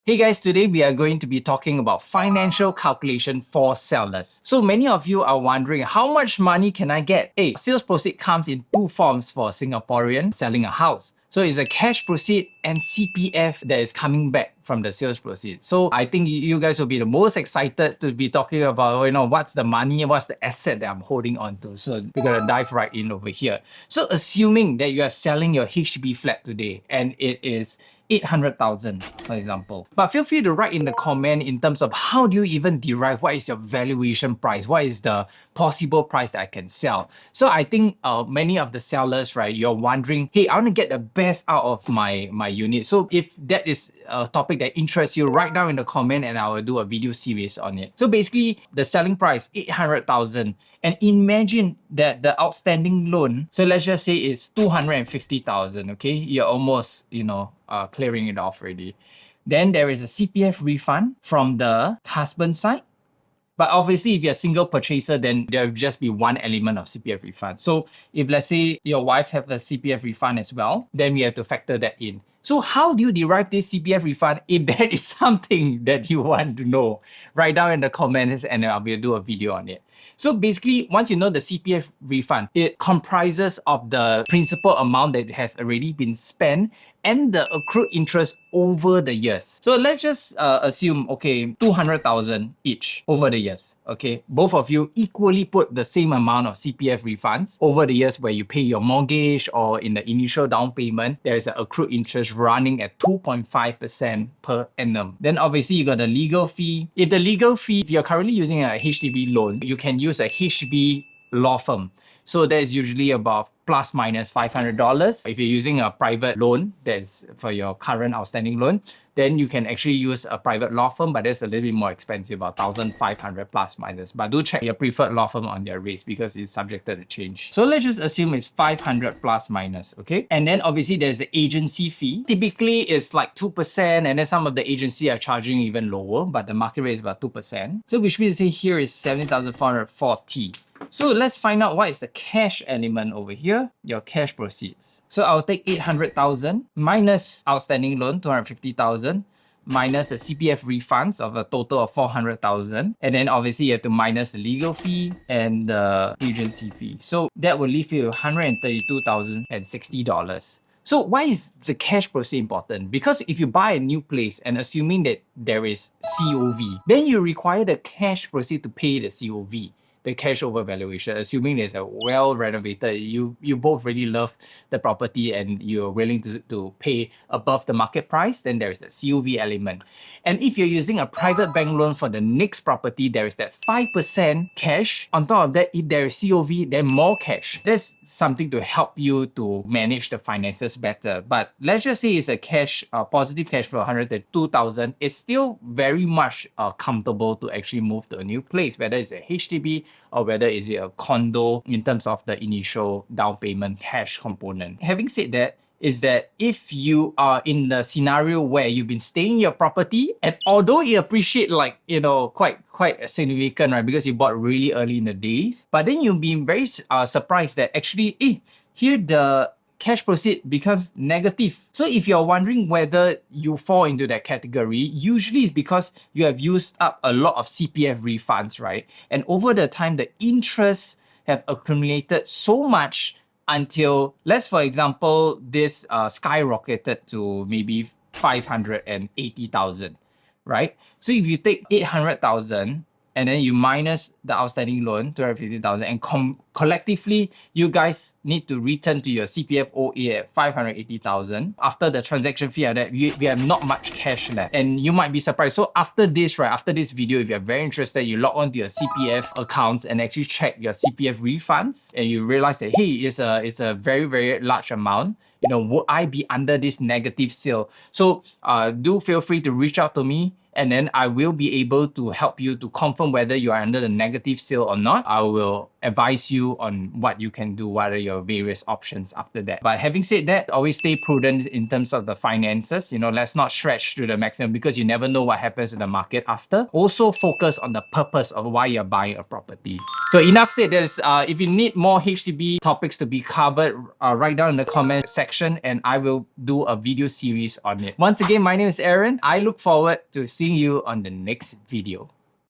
Hey guys, today we are going to be talking about financial calculation for sellers. So many of you are wondering, how much money can I get? Hey, sales proceed comes in two forms for a Singaporean selling a house. So it's a cash proceed and CPF that is coming back from the sales proceed. So I think you guys will be the most excited to be talking about, what's the money, what's the asset that I'm holding on to. So we're gonna dive right in over here. So assuming that you are selling your HDB flat today and it is 800,000, for example. But feel free to write in the comment in terms of how do you even derive what is your valuation price? What is the possible price that I can sell? So I think many of the sellers, right, you're wondering, hey, I want to get the best out of my unit. So if that is a topic that interests you, write down in the comment and I will do a video series on it. So basically, the selling price, 800,000. And imagine that the outstanding loan, so let's just say it's 250,000, okay? You're almost, clearing it off already. Then there is a CPF refund from the husband side. But obviously, if you're a single purchaser, then there will just be one element of CPF refund. So if let's say your wife have a CPF refund as well, then we have to factor that in. So how do you derive this CPF refund? If that is something that you want to know, write down in the comments and I will do a video on it. So basically, once you know the CPF refund, it comprises of the principal amount that has already been spent and the accrued interest over the years. So let's just assume, okay, 200,000 each over the years, okay? Both of you equally put the same amount of CPF refunds over the years where you pay your mortgage or in the initial down payment, there is an accrued interest running at 2.5% per annum. Then obviously you got the legal fee. If you're currently using a HDB loan, you can use a HDB law firm. So that's usually about plus minus $500. If you're using a private loan, that's for your current outstanding loan, then you can actually use a private law firm, but that's a little bit more expensive, about 1,500 plus minus. But do check your preferred law firm on their rates because it's subjected to change. So let's just assume it's 500 plus minus, okay? And then obviously there's the agency fee. Typically it's like 2%, and then some of the agency are charging even lower, but the market rate is about 2%. So which means to say here is 70,440. So let's find out what is the cash element over here, your cash proceeds. So I'll take 800,000 minus outstanding loan, 250,000, minus the CPF refunds of a total of 400,000. And then obviously you have to minus the legal fee and the agency fee. So that will leave you $132,060. So why is the cash proceed important? Because if you buy a new place and assuming that there is COV, then you require the cash proceed to pay the COV. The cash over valuation, assuming there's a well renovated, you both really love the property and you're willing to pay above the market price, then there is the COV element. And if you're using a private bank loan for the next property, there is that 5% cash. On top of that, if there is COV, then more cash. That's something to help you to manage the finances better. But let's just say it's a positive cash flow, 102,000. It's still very much comfortable to actually move to a new place, whether it's a HDB or whether is it a condo in terms of the initial down payment cash component. Having said that, is that if you are in the scenario where you've been staying in your property, and although you appreciate quite significant, right, because you bought really early in the days, but then you'll be very surprised that actually, here the cash proceed becomes negative. So if you're wondering whether you fall into that category, usually it's because you have used up a lot of CPF refunds, right? And over the time, the interests have accumulated so much until, for example, this skyrocketed to maybe 580,000, right? So if you take 800,000 and then you minus the outstanding loan, 250,000, and collectively, you guys need to return to your CPF OA at 580,000. After the transaction fee, we have not much cash left. And you might be surprised. So after this video, if you're very interested, you log on to your CPF accounts and actually check your CPF refunds, and you realize that, hey, it's a very, very large amount. Would I be under this negative sale? So do feel free to reach out to me, and then I will be able to help you to confirm whether you are under the negative sale or not. I will advise you on what you can do, what are your various options after that. But having said that, always stay prudent in terms of the finances. Let's not stretch to the maximum because you never know what happens in the market after. Also focus on the purpose of why you're buying a property. So enough said. If you need more HDB topics to be covered, write down in the comment section and I will do a video series on it. Once again, my name is Aaron. I look forward to seeing you on the next video.